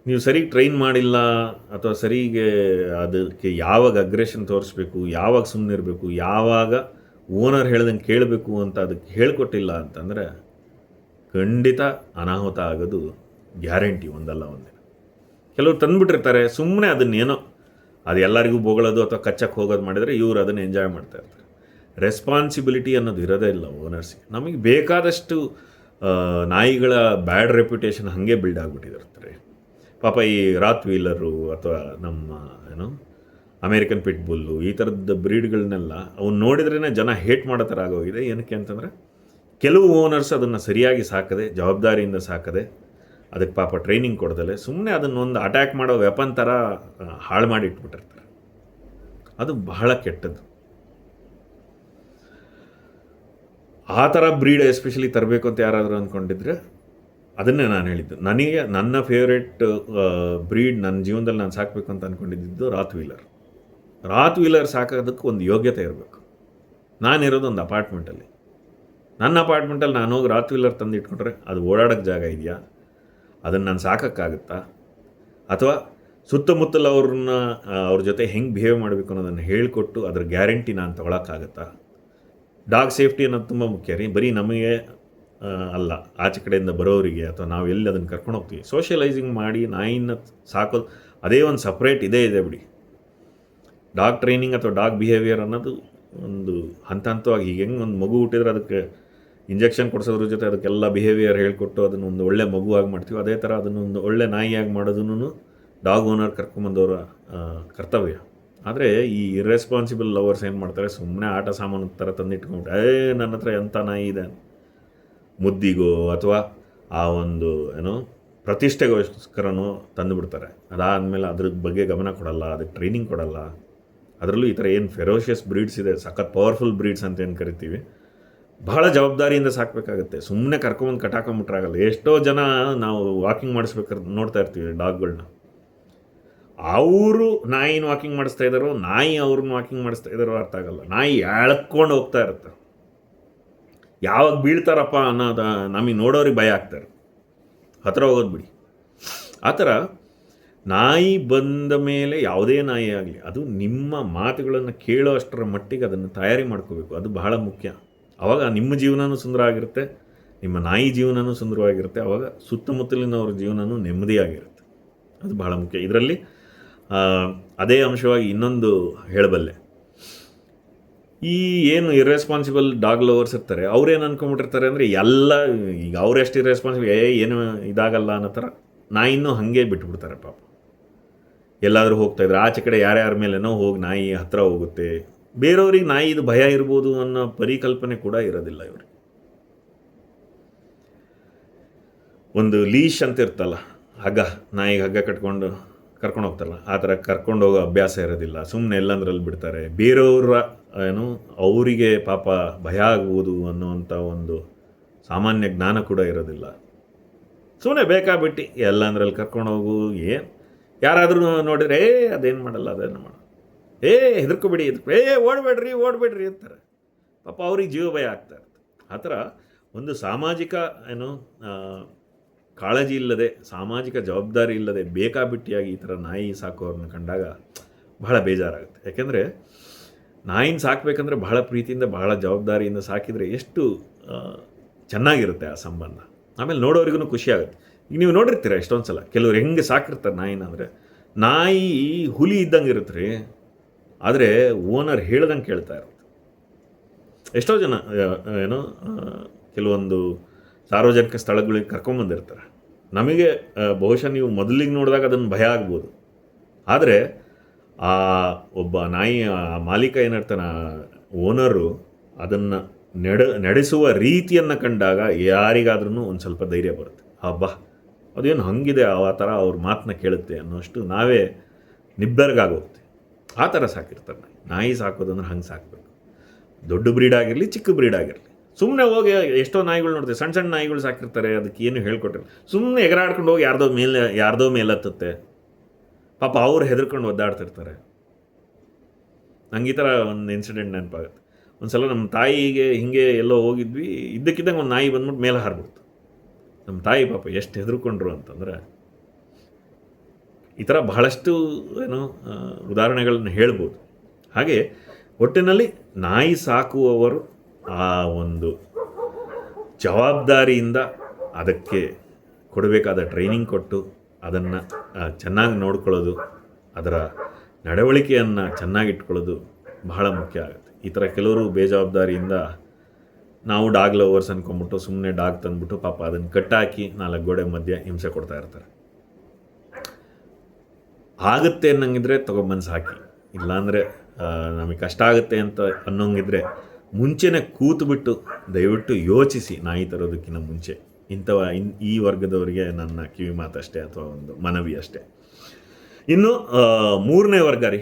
S1: ನೀವು ಸರಿಗೆ ಟ್ರೈನ್ ಮಾಡಿಲ್ಲ ಅಥವಾ ಸರಿಗೆ ಅದಕ್ಕೆ ಯಾವಾಗ ಅಗ್ರೆಷನ್ ತೋರಿಸ್ಬೇಕು, ಯಾವಾಗ ಸುಮ್ಮನೆ ಇರಬೇಕು, ಯಾವಾಗ ಓನರ್ ಹೇಳ್ದಂಗೆ ಕೇಳಬೇಕು ಅಂತ ಅದಕ್ಕೆ ಹೇಳ್ಕೊಟ್ಟಿಲ್ಲ ಅಂತಂದರೆ ಖಂಡಿತ ಅನಾಹುತ ಆಗೋದು ಗ್ಯಾರಂಟಿ ಒಂದಲ್ಲ ಒಂದಿನ. ಕೆಲವರು ತಂದುಬಿಟ್ಟಿರ್ತಾರೆ ಸುಮ್ಮನೆ ಅದನ್ನೇನೋ ಅದು ಎಲ್ಲರಿಗೂ ಬೊಗಳೋದು ಅಥವಾ ಕಚ್ಚಕ್ಕೆ ಹೋಗೋದು ಮಾಡಿದರೆ ಇವರು ಅದನ್ನು ಎಂಜಾಯ್ ಮಾಡ್ತಾ ಇರ್ತಾರೆ. ರೆಸ್ಪಾನ್ಸಿಬಿಲಿಟಿ ಅನ್ನೋದು ಇರೋದೇ ಇಲ್ಲ ಓನರ್ಸಿಗೆ. ನಮಗೆ ಬೇಕಾದಷ್ಟು ನಾಯಿಗಳ ಬ್ಯಾಡ್ ರೆಪ್ಯುಟೇಷನ್ ಹಾಗೆ ಬಿಲ್ಡ್ ಆಗಿಬಿಟ್ಟಿರ್ತಾರೆ. ಪಾಪ ಈ ರಾತ್ ವೀಲರು ಅಥವಾ ನಮ್ಮ ಅಮೇರಿಕನ್ ಪಿಟ್ ಬುಲ್ಲು ಈ ಥರದ ಬ್ರೀಡ್ಗಳನ್ನೆಲ್ಲ ಅವ್ನು ನೋಡಿದ್ರೇ ಜನ ಹೇಟ್ ಮಾಡೋ ಥರ ಆಗೋಗಿದೆ. ಏನಕ್ಕೆ ಅಂತಂದರೆ ಕೆಲವು ಓನರ್ಸ್ ಅದನ್ನು ಸರಿಯಾಗಿ ಸಾಕದೆ, ಜವಾಬ್ದಾರಿಯಿಂದ ಸಾಕದೆ, ಅದಕ್ಕೆ ಪಾಪ ಟ್ರೈನಿಂಗ್ ಕೊಡ್ದಲೆ ಸುಮ್ಮನೆ ಅದನ್ನೊಂದು ಅಟ್ಯಾಕ್ ಮಾಡೋ ವೆಪನ್ ಥರ ಹಾಳು ಮಾಡಿ ಇಟ್ಬಿಟ್ಟಿರ್ತಾರೆ. ಅದು ಬಹಳ ಕೆಟ್ಟದ್ದು. ಆ ಥರ ಬ್ರೀಡ್ ಎಸ್ಪೆಷಲಿ ತರಬೇಕು ಅಂತ ಯಾರಾದರೂ ಅಂದ್ಕೊಂಡಿದ್ರೆ ಅದನ್ನೇ ನಾನು ಹೇಳಿದ್ದು. ನನಗೆ ನನ್ನ ಫೇವ್ರೆಟ್ ಬ್ರೀಡ್ ನನ್ನ ಜೀವನದಲ್ಲಿ ನಾನು ಸಾಕಬೇಕು ಅಂತ ಅಂದ್ಕೊಂಡಿದ್ದು ರಾತ್ ವೀಲರ್ ಸಾಕೋದಕ್ಕೆ ಒಂದು ಯೋಗ್ಯತೆ ಇರಬೇಕು. ನಾನಿರೋದು ಒಂದು ಅಪಾರ್ಟ್ಮೆಂಟಲ್ಲಿ. ನನ್ನ ಅಪಾರ್ಟ್ಮೆಂಟಲ್ಲಿ ನಾನು ಹೋಗಿ ರಾತ್ ವೀಲರ್ ತಂದು ಇಟ್ಕೊಂಡ್ರೆ ಅದು ಓಡಾಡೋಕ್ಕೆ ಜಾಗ ಇದೆಯಾ, ಅದನ್ನು ನಾನು ಸಾಕೋಕ್ಕಾಗುತ್ತಾ, ಅಥವಾ ಸುತ್ತಮುತ್ತಲು ಅವ್ರ ಜೊತೆ ಹೆಂಗೆ ಬಿಹೇವ್ ಮಾಡಬೇಕು ಅನ್ನೋದನ್ನು ಹೇಳಿಕೊಟ್ಟು ಅದರ ಗ್ಯಾರಂಟಿ ನಾನು ತೊಗೊಳಕ್ಕಾಗತ್ತಾ. ಡಾಗ್ ಸೇಫ್ಟಿ ಅನ್ನೋದು ತುಂಬ ಮುಖ್ಯ ರೀ. ಬರೀ ನಮಗೆ ಅಲ್ಲ, ಆಚೆ ಕಡೆಯಿಂದ ಬರೋರಿಗೆ ಅಥವಾ ನಾವು ಎಲ್ಲಿ ಅದನ್ನು ಕರ್ಕೊಂಡು ಹೋಗ್ತೀವಿ ಸೋಷಿಯಲೈಸಿಂಗ್ ಮಾಡಿ ನಾಯಿನ ಸಾಕೋದು ಅದೇ ಒಂದು ಸಪ್ರೇಟ್ ಇದೆ ಬಿಡಿ. ಡಾಗ್ ಟ್ರೈನಿಂಗ್ ಅಥವಾ ಡಾಗ್ ಬಿಹೇವಿಯರ್ ಅನ್ನೋದು ಒಂದು ಹಂತವಾಗಿ ಹೀಗೆ ಹೆಂಗೆ ಒಂದು ಮಗು ಹುಟ್ಟಿದ್ರೆ ಅದಕ್ಕೆ ಇಂಜೆಕ್ಷನ್ ಕೊಡಿಸೋದ್ರ ಜೊತೆ ಅದಕ್ಕೆಲ್ಲ ಬಿಹೇವಿಯರ್ ಹೇಳ್ಕೊಟ್ಟು ಅದನ್ನು ಒಂದು ಒಳ್ಳೆ ಮಗುವಾಗಿ ಮಾಡ್ತೀವಿ, ಅದೇ ಥರ ಅದನ್ನು ಒಂದು ಒಳ್ಳೆ ನಾಯಿಯಾಗಿ ಮಾಡೋದನ್ನು ಡಾಗ್ ಓನರ್ ಕರ್ಕೊಂಬಂದವರ ಕರ್ತವ್ಯ. ಆದರೆ ಈ ಇರ್ರೆಸ್ಪಾನ್ಸಿಬಲ್ ಲವರ್ಸ್ ಏನು ಮಾಡ್ತಾರೆ, ಸುಮ್ಮನೆ ಆಟ ಸಾಮಾನು ಥರ ತಂದಿಟ್ಕೊಂಡ್ಬಿಟ್ಟು ನನ್ನ ಹತ್ರ ಎಂಥ ನಾಯಿ ಇದೆ ಮುದ್ದಿಗೋ ಅಥವಾ ಆ ಒಂದು ಪ್ರತಿಷ್ಠೆಗೋಸ್ಕರನೋ ತಂದುಬಿಡ್ತಾರೆ. ಅದಾದಮೇಲೆ ಅದ್ರ ಬಗ್ಗೆ ಗಮನ ಕೊಡಲ್ಲ, ಅದಕ್ಕೆ ಟ್ರೈನಿಂಗ್ ಕೊಡಲ್ಲ. ಅದರಲ್ಲೂ ಈ ಥರ ಏನು ಫೆರೋಷಿಯಸ್ ಬ್ರೀಡ್ಸ್ ಇದೆ, ಸಖತ್ ಪವರ್ಫುಲ್ ಬ್ರೀಡ್ಸ್ ಅಂತ ಏನು ಕರಿತೀವಿ, ಬಹಳ ಜವಾಬ್ದಾರಿಯಿಂದ ಸಾಕಬೇಕಾಗುತ್ತೆ. ಸುಮ್ಮನೆ ಕರ್ಕೊಂಬಂದು ಕಟ್ಟಾಕೊಂಬಿಟ್ರಾಗಲ್ಲ. ಎಷ್ಟೋ ಜನ ನಾವು ವಾಕಿಂಗ್ ಮಾಡಿಸ್ಬೇಕಾದ್ರೆ ನೋಡ್ತಾ ಇರ್ತೀವಿ ಡಾಗ್ಗಳನ್ನ. ಅವರು ನಾಯಿನ ವಾಕಿಂಗ್ ಮಾಡಿಸ್ತಾ ಇದ್ದಾರೋ, ನಾಯಿ ಅವ್ರನ್ನ ವಾಕಿಂಗ್ ಮಾಡಿಸ್ತಾ ಇದ್ದಾರೋ ಅರ್ಥ ಆಗಲ್ಲ. ನಾಯಿ ಎಳ್ಕೊಂಡು ಹೋಗ್ತಾ ಇರುತ್ತೆ. ಯಾವಾಗ ಬೀಳ್ತಾರಪ್ಪ ಅನ್ನೋದು ನಮಗೆ ನೋಡೋರಿಗೆ ಭಯ ಆಗ್ತಾರೆ, ಹತ್ರ ಹೋಗೋದು ಬಿಡಿ. ಆ ಥರ ನಾಯಿ ಬಂದ ಮೇಲೆ ಯಾವುದೇ ನಾಯಿ ಆಗಲಿ ಅದು ನಿಮ್ಮ ಮಾತುಗಳನ್ನು ಕೇಳೋ ಅಷ್ಟರ ಮಟ್ಟಿಗೆ ಅದನ್ನು ತಯಾರಿ ಮಾಡ್ಕೋಬೇಕು. ಅದು ಬಹಳ ಮುಖ್ಯ. ಆವಾಗ ನಿಮ್ಮ ಜೀವನವೂ ಸುಂದರ ಆಗಿರುತ್ತೆ, ನಿಮ್ಮ ನಾಯಿ ಜೀವನವೂ ಸುಂದರವಾಗಿರುತ್ತೆ. ಆವಾಗ ಸುತ್ತಮುತ್ತಲಿನವ್ರ ಜೀವನವೂ ನೆಮ್ಮದಿಯಾಗಿರುತ್ತೆ. ಅದು ಬಹಳ ಮುಖ್ಯ. ಇದರಲ್ಲಿ ಅದೇ ಅಂಶವಾಗಿ ಇನ್ನೊಂದು ಹೇಳಬಲ್ಲೆ. ಈ ಏನು ಇರ್ರೆಸ್ಪಾನ್ಸಿಬಲ್ ಡಾಗ್ ಲವರ್ಸ್ ಇರ್ತಾರೆ, ಅವ್ರೇನು ಅಂದ್ಕೊಂಬಿಟ್ಟಿರ್ತಾರೆ ಅಂದರೆ ಎಲ್ಲ ಈಗ ಅವರೆಷ್ಟು ಇರ್ರೆಸ್ಪಾನ್ಸಿಬಲ್ ಏನು ಇದಾಗಲ್ಲ ಅನ್ನೋ ಥರ ನಾಯಿನೂ ಹಾಗೆ ಬಿಟ್ಬಿಡ್ತಾರೆ. ಪಾಪ ಎಲ್ಲಾದರೂ ಹೋಗ್ತಾಯಿದ್ರೆ ಆಚೆ ಕಡೆ ಯಾರ್ಯಾರ ಮೇಲೇನೋ ಹೋಗಿ ನಾಯಿ ಹತ್ತಿರ ಹೋಗುತ್ತೆ. ಬೇರೆಯವ್ರಿಗೆ ನಾಯಿ ಇದು ಭಯ ಇರ್ಬೋದು ಅನ್ನೋ ಪರಿಕಲ್ಪನೆ ಕೂಡ ಇರೋದಿಲ್ಲ ಇವ್ರಿಗೆ. ಒಂದು ಲೀಶ್ ಅಂತ ಇರ್ತಲ್ಲ, ಹಗ್ಗ, ನಾಯಿಗೆ ಹಗ್ಗ ಕರ್ಕೊಂಡು ಹೋಗ್ತಾರಲ್ಲ, ಆ ಥರ ಕರ್ಕೊಂಡು ಹೋಗೋ ಅಭ್ಯಾಸ ಇರೋದಿಲ್ಲ. ಸುಮ್ಮನೆ ಎಲ್ಲಂದ್ರಲ್ಲಿ ಬಿಡ್ತಾರೆ. ಬೇರೆಯವರ ಅವರಿಗೆ ಪಾಪ ಭಯ ಆಗ್ಬೋದು ಅನ್ನೋವಂಥ ಒಂದು ಸಾಮಾನ್ಯ ಜ್ಞಾನ ಕೂಡ ಇರೋದಿಲ್ಲ. ಸುಮ್ಮನೆ ಬೇಕಾಬಿಟ್ಟು ಎಲ್ಲಂದ್ರಲ್ಲಿ ಕರ್ಕೊಂಡು ಹೋಗು. ಏನು ಯಾರಾದರೂ ನೋಡಿದ್ರೆ ಅದೇನು ಮಾಡಲ್ಲ, ಅದೇನು ಮಾಡಲ್ಲ, ಹೆದರ್ಕೊಬೇಡಿ, ಓಡಬೇಡ್ರಿ ಅಂತಾರೆ. ಪಾಪ ಅವ್ರಿಗೆ ಜೀವ ಭಯ ಆಗ್ತಾ ಇರುತ್ತೆ. ಆ ಥರ ಒಂದು ಸಾಮಾಜಿಕ ಕಾಳಜಿ ಇಲ್ಲದೆ, ಸಾಮಾಜಿಕ ಜವಾಬ್ದಾರಿ ಇಲ್ಲದೆ ಬೇಕಾಬಿಟ್ಟಿಯಾಗಿ ಈ ಥರ ನಾಯಿ ಸಾಕೋರನ್ನ ಕಂಡಾಗ ಬಹಳ ಬೇಜಾರಾಗುತ್ತೆ. ಯಾಕೆಂದರೆ ನಾಯಿನ ಸಾಕಬೇಕಂದ್ರೆ ಬಹಳ ಪ್ರೀತಿಯಿಂದ, ಬಹಳ ಜವಾಬ್ದಾರಿಯಿಂದ ಸಾಕಿದರೆ ಎಷ್ಟು ಚೆನ್ನಾಗಿರುತ್ತೆ ಆ ಸಂಬಂಧ. ಆಮೇಲೆ ನೋಡೋರಿಗೂ ಖುಷಿ ಆಗುತ್ತೆ. ಈಗ ನೀವು ನೋಡಿರ್ತೀರ ಎಷ್ಟೊಂದು ಸಲ ಕೆಲವ್ರು ಹೆಂಗೆ ಸಾಕಿರ್ತಾರೆ ನಾಯಿನ ಅಂದರೆ, ನಾಯಿ ಹುಲಿ ಇದ್ದಂಗೆ ಇರುತ್ತೆ ರೀ, ಆದರೆ ಓನರ್ ಹೇಳ್ದಂಗೆ ಕೇಳ್ತಾ ಇರುತ್ತೆ. ಎಷ್ಟೋ ಜನ ಕೆಲವೊಂದು ಸಾರ್ವಜನಿಕ ಸ್ಥಳಗಳಿಗೆ ಕರ್ಕೊಂಬಂದಿರ್ತಾರೆ. ನಮಗೆ ಬಹುಶಃ ನೀವು ಮೊದಲಿಗೆ ನೋಡಿದಾಗ ಅದನ್ನು ಭಯ ಆಗ್ಬೋದು, ಆದರೆ ಆ ಒಬ್ಬ ನಾಯಿ ಮಾಲೀಕ ಏನಿರ್ತಾನೆ, ಓನರು, ಅದನ್ನು ನಡೆಸುವ ರೀತಿಯನ್ನು ಕಂಡಾಗ ಯಾರಿಗಾದ್ರೂ ಒಂದು ಸ್ವಲ್ಪ ಧೈರ್ಯ ಬರುತ್ತೆ. ಹಬ್ಬ, ಅದೇನು ಹಂಗಿದೆ, ಆ ಥರ ಅವ್ರ ಮಾತನ್ನ ಕೇಳುತ್ತೆ ಅನ್ನೋಷ್ಟು ನಾವೇ ನಿಬ್ಬೆರಗಾಗೋಗ್ತೀವಿ. ಆ ಥರ ಸಾಕಿರ್ತಾರೆ ನಾಯಿ ಸಾಕೋದಂದ್ರೆ ಹಂಗೆ ಸಾಕಬೇಕು. ದೊಡ್ಡ ಬ್ರೀಡ್ ಆಗಿರಲಿ, ಚಿಕ್ಕ ಬ್ರೀಡ್ ಆಗಿರಲಿ. ಸುಮ್ಮನೆ ಹೋಗಿ ಎಷ್ಟೋ ನಾಯಿಗಳು ನೋಡ್ತೀವಿ, ಸಣ್ಣ ಸಣ್ಣ ನಾಯಿಗಳು ಸಾಕಿರ್ತಾರೆ, ಅದಕ್ಕೆ ಏನು ಹೇಳ್ಕೊಟ್ಟಿರಲ್ಲ. ಸುಮ್ಮನೆ ಎಗರಾಡ್ಕೊಂಡು ಹೋಗಿ ಯಾರ್ದೋ ಮೇಲೆ ಹತ್ತುತ್ತೆ. ಪಾಪ ಅವ್ರು ಹೆದರ್ಕೊಂಡು ಒದ್ದಾಡ್ತಿರ್ತಾರೆ. ನಂಗೆ ಈ ಥರ ಒಂದು ಇನ್ಸಿಡೆಂಟ್ ನೆನಪಾಗುತ್ತೆ. ಒಂದು ಸಲ ನಮ್ಮ ತಾಯಿಗೆ ಹಿಂಗೆ ಎಲ್ಲೋ ಹೋಗಿದ್ವಿ, ಇದ್ದಕ್ಕಿದ್ದಂಗೆ ಒಂದು ನಾಯಿ ಬಂದ್ಬಿಟ್ಟು ಮೇಲೆ ಹಾರ್ಬಿಡ್ತು. ನಮ್ಮ ತಾಯಿ ಪಾಪ ಎಷ್ಟು ಹೆದರ್ಕೊಂಡ್ರು ಅಂತಂದರೆ, ಈ ಥರ ಬಹಳಷ್ಟು ಉದಾಹರಣೆಗಳನ್ನ ಹೇಳ್ಬೋದು. ಹಾಗೆ ಒಟ್ಟಿನಲ್ಲಿ ನಾಯಿ ಸಾಕುವವರು ಆ ಒಂದು ಜವಾಬ್ದಾರಿಯಿಂದ ಅದಕ್ಕೆ ಕೊಡಬೇಕಾದ ಟ್ರೈನಿಂಗ್ ಕೊಟ್ಟು ಅದನ್ನು ಚೆನ್ನಾಗಿ ನೋಡ್ಕೊಳ್ಳೋದು, ಅದರ ನಡವಳಿಕೆಯನ್ನು ಚೆನ್ನಾಗಿಟ್ಕೊಳ್ಳೋದು ಬಹಳ ಮುಖ್ಯ ಆಗುತ್ತೆ. ಈ ಥರ ಕೆಲವರು ಬೇಜವಾಬ್ದಾರಿಯಿಂದ ನಾವು ಡಾಗ್ ಲವರ್ಸ್ ಅಂದ್ಕೊಂಬಿಟ್ಟು ಸುಮ್ಮನೆ ಡಾಗ್ ತಂದುಬಿಟ್ಟು ಪಾಪ ಅದನ್ನು ಕಟ್ಟಾಕಿ 4 ಗೋಡೆ ಮಧ್ಯೆ ಹಿಂಸೆ ಕೊಡ್ತಾ ಇರ್ತಾರೆ. ಆಗುತ್ತೆ ಅನ್ನಂಗಿದ್ರೆ ತೊಗೊಬಂದು ಸಾಕಿ, ಇಲ್ಲಾಂದರೆ ನಮಗೆ ಕಷ್ಟ ಆಗುತ್ತೆ ಅಂತ ಅನ್ನೋಂಗಿದ್ರೆ ಮುಂಚೆನೇ ಕೂತ್ಬಿಟ್ಟು ದಯವಿಟ್ಟು ಯೋಚಿಸಿ ನಾಯಿ ತರೋದಕ್ಕಿಂತ ಮುಂಚೆ. ಈ ವರ್ಗದವರಿಗೆ ನನ್ನ ಕಿವಿ ಮಾತಷ್ಟೇ, ಅಥವಾ ಒಂದು ಮನವಿ ಅಷ್ಟೇ. ಇನ್ನು 3ನೇ ವರ್ಗ ರೀ.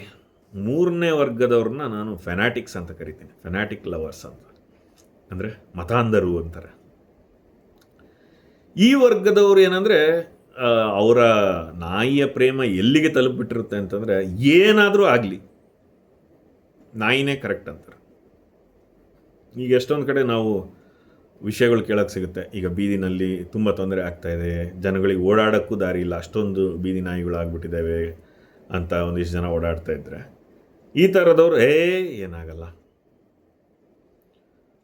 S1: 3ನೇ ವರ್ಗದವ್ರನ್ನ ನಾನು ಫೆನಾಟಿಕ್ಸ್ ಅಂತ ಕರಿತೀನಿ. ಫೆನಾಟಿಕ್ ಲವರ್ಸ್ ಅಂತ, ಅಂದರೆ ಮತಾಂಧರು ಅಂತಾರೆ. ಈ ವರ್ಗದವ್ರು ಏನಂದರೆ, ಅವರ ನಾಯಿಯ ಪ್ರೇಮ ಎಲ್ಲಿಗೆ ತಲುಪಿಬಿಟ್ಟಿರುತ್ತೆ ಅಂತಂದರೆ, ಏನಾದರೂ ಆಗಲಿ ನಾಯಿನೇ ಕರೆಕ್ಟ್ ಅಂತಾರೆ. ಈಗ ಎಷ್ಟೊಂದು ಕಡೆ ನಾವು ವಿಷಯಗಳು ಕೇಳೋಕ್ಕೆ ಸಿಗುತ್ತೆ. ಈಗ ಬೀದಿನಲ್ಲಿ ತುಂಬ ತೊಂದರೆ ಆಗ್ತಾಯಿದೆ, ಜನಗಳಿಗೆ ಓಡಾಡೋಕ್ಕೂ ದಾರಿ ಇಲ್ಲ, ಅಷ್ಟೊಂದು ಬೀದಿ ನಾಯಿಗಳು ಆಗ್ಬಿಟ್ಟಿದ್ದಾವೆ ಅಂತ ಒಂದಿಷ್ಟು ಜನ ಓಡಾಡ್ತಾ ಇದ್ದರೆ, ಈ ಥರದವ್ರು ಏನಾಗಲ್ಲ,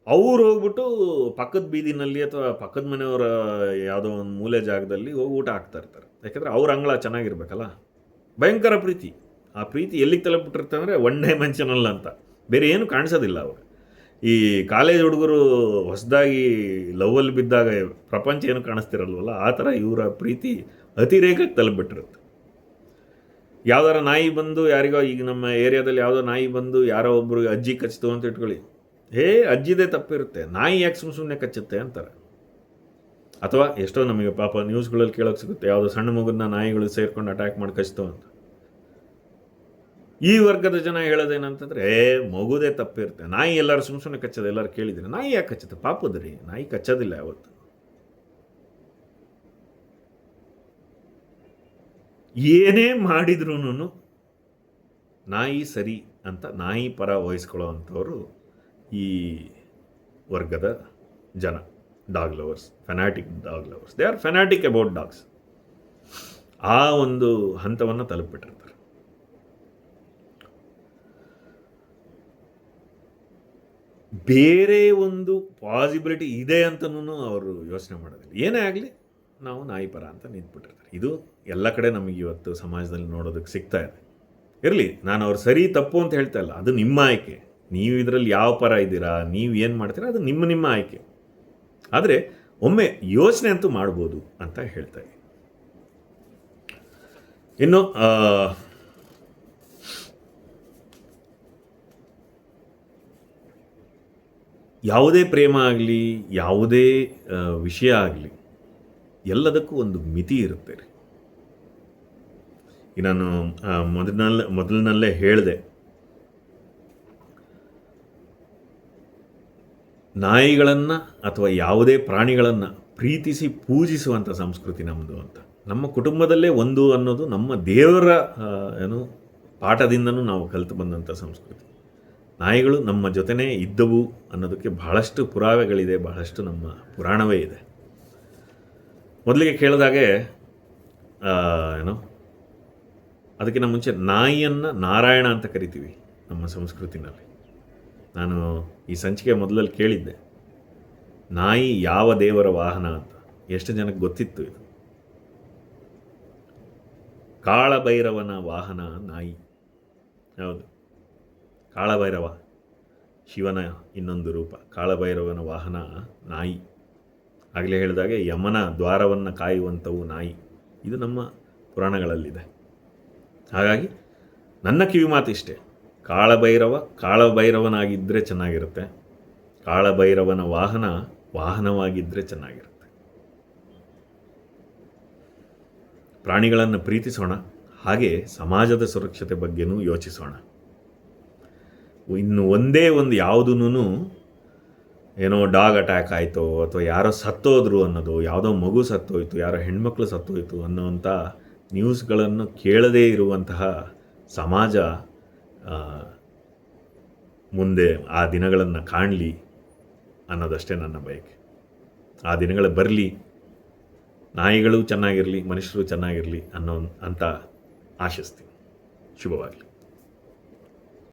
S1: ಅವ್ರು ಹೋಗ್ಬಿಟ್ಟು ಪಕ್ಕದ ಬೀದಿನಲ್ಲಿ ಅಥವಾ ಪಕ್ಕದ ಮನೆಯವರ ಯಾವುದೋ ಒಂದು ಮೂಲೆ ಜಾಗದಲ್ಲಿ ಹೋಗಿ ಊಟ ಹಾಕ್ತಾ ಇರ್ತಾರೆ. ಯಾಕೆಂದರೆ ಅವ್ರ ಅಂಗಳ ಚೆನ್ನಾಗಿರ್ಬೇಕಲ್ಲ. ಭಯಂಕರ ಪ್ರೀತಿ. ಆ ಪ್ರೀತಿ ಎಲ್ಲಿಗೆ ತಲುಪಿಟ್ಟಿರುತ್ತೆ ಅಂದರೆ 1 ಡೈಮೆನ್ಷನಲ್ ಅಂತ, ಬೇರೆ ಏನು ಕಾಣಿಸೋದಿಲ್ಲ ಅವರು. ಈ ಕಾಲೇಜ್ ಹುಡುಗರು ಹೊಸದಾಗಿ ಲವ್ವಲ್ಲಿ ಬಿದ್ದಾಗ ಪ್ರಪಂಚ ಏನು ಕಾಣಿಸ್ತಿರಲ್ವಲ್ಲ, ಆ ಥರ ಇವರ ಪ್ರೀತಿ ಅತಿರೇಕಕ್ಕೆ ತಲುಪಿಬಿಟ್ಟಿರುತ್ತೆ. ಯಾವ್ದಾರ ನಾಯಿ ಬಂದು ಯಾರಿಗೋ, ಈಗ ನಮ್ಮ ಏರಿಯಾದಲ್ಲಿ ಯಾವುದೋ ನಾಯಿ ಬಂದು ಯಾರೋ ಒಬ್ಬರು ಅಜ್ಜಿ ಕಚ್ಚಿತು ಅಂತ ಇಟ್ಕೊಳ್ಳಿ, ಅಜ್ಜಿದೇ ತಪ್ಪಿರುತ್ತೆ, ನಾಯಿ ಯಾಕೆ ಸುಮ್ಮನೆ ಕಚ್ಚುತ್ತೆ ಅಂತಾರೆ. ಅಥವಾ ಎಷ್ಟೋ ನಮಗೆ ಪಾಪ ನ್ಯೂಸ್ಗಳಲ್ಲಿ ಕೇಳೋಕ್ಕೆ ಸಿಗುತ್ತೆ, ಯಾವುದೋ ಸಣ್ಣ ಮಗುನ ನಾಯಿಗಳು ಸೇರ್ಕೊಂಡು ಅಟ್ಯಾಕ್ ಮಾಡಿ ಕಚ್ಚಿತು ಅಂತ. ಈ ವರ್ಗದ ಜನ ಹೇಳೋದೇನಂತಂದರೆ, ಮಗುದೇ ತಪ್ಪಿರುತ್ತೆ, ನಾಯಿ ಎಲ್ಲರೂ ಸುಮ್ಮನೆ ಕಚ್ಚೋದು. ಎಲ್ಲರೂ ಕೇಳಿದ್ರೆ ನಾಯಿ ಯಾಕೆ ಕಚ್ಚುತ್ತೆ? ಪಾಪದ್ರಿ, ನಾಯಿ ಕಚ್ಚೋದಿಲ್ಲ ಯಾವತ್ತು. ಏನೇ ಮಾಡಿದ್ರೂ ನಾಯಿ ಸರಿ ಅಂತ ನಾಯಿ ಪರ ವಹಿಸ್ಕೊಳ್ಳೋ ಅಂಥವರು ಈ ವರ್ಗದ ಜನ. Dog lovers, fanatic dog lovers. They are fanatic about dogs. ಆ ಒಂದು ಹಂತವನ್ನು ತಲುಪಿಬಿಟ್ಟಿರ್ತಾರೆ. ಬೇರೆ ಒಂದು ಪಾಸಿಬಿಲಿಟಿ ಇದೆ ಅಂತನೂ ಅವರು ಯೋಚನೆ ಮಾಡೋದಿಲ್ಲ. ಏನೇ ಆಗಲಿ ನಾವು ನಾಯಿ ಪರ ಅಂತ ನಿಂತ್ಬಿಟ್ಟಿರ್ತಾರೆ. ಇದು ಎಲ್ಲ ಕಡೆ ನಮಗೆ ಇವತ್ತು ಸಮಾಜದಲ್ಲಿ ನೋಡೋದಕ್ಕೆ ಸಿಗ್ತಾ ಇದೆ. ಇರಲಿ, ನಾನು ಅವ್ರು ಸರಿ ತಪ್ಪು ಅಂತ ಹೇಳ್ತಾ ಇಲ್ಲ, ಅದು ನಿಮ್ಮ ಆಯ್ಕೆ. ನೀವು ಇದರಲ್ಲಿ ಯಾವ ಪರ ಇದ್ದೀರಾ, ನೀವು ಏನು ಮಾಡ್ತೀರಾ, ಅದು ನಿಮ್ಮ ಆಯ್ಕೆ. ಆದರೆ ಒಮ್ಮೆ ಯೋಚನೆ ಅಂತೂ ಮಾಡ್ಬೋದು ಅಂತ ಹೇಳ್ತಾ ಇದ್ದೀನಿ. ಇನ್ನು ಯಾವುದೇ ಪ್ರೇಮ ಆಗಲಿ, ಯಾವುದೇ ವಿಷಯ ಆಗಲಿ, ಎಲ್ಲದಕ್ಕೂ ಒಂದು ಮಿತಿ ಇರುತ್ತೆ ರೀ. ಈಗ ನಾನು ಮೊದಲಿನಲ್ಲೇ ಹೇಳಿದೆ, ನಾಯಿಗಳನ್ನು ಅಥವಾ ಯಾವುದೇ ಪ್ರಾಣಿಗಳನ್ನು ಪ್ರೀತಿಸಿ ಪೂಜಿಸುವಂಥ ಸಂಸ್ಕೃತಿ ನಮ್ಮದು ಅಂತ. ನಮ್ಮ ಕುಟುಂಬದಲ್ಲೇ ಒಂದು ಅನ್ನೋದು ನಮ್ಮ ದೇವರ ಪಾಠದಿಂದನೂ ನಾವು ಕಲಿತು ಬಂದಂಥ ಸಂಸ್ಕೃತಿ. ನಾಯಿಗಳು ನಮ್ಮ ಜೊತೆನೇ ಇದ್ದವು ಅನ್ನೋದಕ್ಕೆ ಬಹಳಷ್ಟು ಪುರಾವೆಗಳಿದೆ, ಬಹಳಷ್ಟು ನಮ್ಮ ಪುರಾಣವೇ ಇದೆ. ಮೊದಲಿಗೆ ಕೇಳಿದಾಗೆ ಅದಕ್ಕಿಂತ ಮುಂಚೆ ನಾಯಿಯನ್ನು ನಾರಾಯಣ ಅಂತ ಕರಿತೀವಿ ನಮ್ಮ ಸಂಸ್ಕೃತಿನಲ್ಲಿ. ನಾನು ಈ ಸಂಚಿಕೆ ಮೊದಲಲ್ಲಿ ಕೇಳಿದ್ದೆ, ನಾಯಿ ಯಾವ ದೇವರ ವಾಹನ ಅಂತ. ಎಷ್ಟು ಜನಕ್ಕೆ ಗೊತ್ತಿತ್ತು ಇದು? ಕಾಳಭೈರವನ ವಾಹನ ನಾಯಿ. ಹೌದು, ಕಾಳಭೈರವ ಶಿವನ ಇನ್ನೊಂದು ರೂಪ. ಕಾಳಭೈರವನ ವಾಹನ ನಾಯಿ. ಆಗಲೇ ಹೇಳಿದಾಗೆ ಯಮನ ದ್ವಾರವನ್ನು ಕಾಯುವಂಥವು ನಾಯಿ. ಇದು ನಮ್ಮ ಪುರಾಣಗಳಲ್ಲಿದೆ. ಹಾಗಾಗಿ ನನ್ನ ಕಿವಿ ಮಾತು ಇಷ್ಟೇ, ಕಾಳಭೈರವನಾಗಿದ್ದರೆ ಚೆನ್ನಾಗಿರುತ್ತೆ, ಕಾಳಭೈರವನ ವಾಹನವಾಗಿದ್ದರೆ ಚೆನ್ನಾಗಿರುತ್ತೆ. ಪ್ರಾಣಿಗಳನ್ನು ಪ್ರೀತಿಸೋಣ, ಹಾಗೆ ಸಮಾಜದ ಸುರಕ್ಷತೆ ಬಗ್ಗೆನೂ ಯೋಚಿಸೋಣ. ಇನ್ನು ಒಂದೇ ಒಂದು ಯಾವುದೂ ಏನೋ ಡಾಗ್ ಅಟ್ಯಾಕ್ ಆಯಿತು ಅಥವಾ ಯಾರೋ ಸತ್ತೋದ್ರು ಅನ್ನೋದು, ಯಾವುದೋ ಮಗು ಸತ್ತೋಯ್ತು, ಯಾರೋ ಹೆಣ್ಮಕ್ಳು ಸತ್ತೋಯ್ತು ಅನ್ನೋವಂಥ ನ್ಯೂಸ್ಗಳನ್ನು ಕೇಳದೇ ಇರುವಂತಹ ಸಮಾಜ ಮುಂದೆ ಆ ದಿನಗಳನ್ನು ಕಾಣಲಿ ಅನ್ನೋದಷ್ಟೇ ನನ್ನ ಬಯಕೆ. ಆ ದಿನಗಳು ಬರಲಿ, ನಾಯಿಗಳು ಚೆನ್ನಾಗಿರಲಿ, ಮನುಷ್ಯರು ಚೆನ್ನಾಗಿರಲಿ ಅಂತ ಆಶಿಸ್ತೀನಿ. ಶುಭವಾಗಲಿ.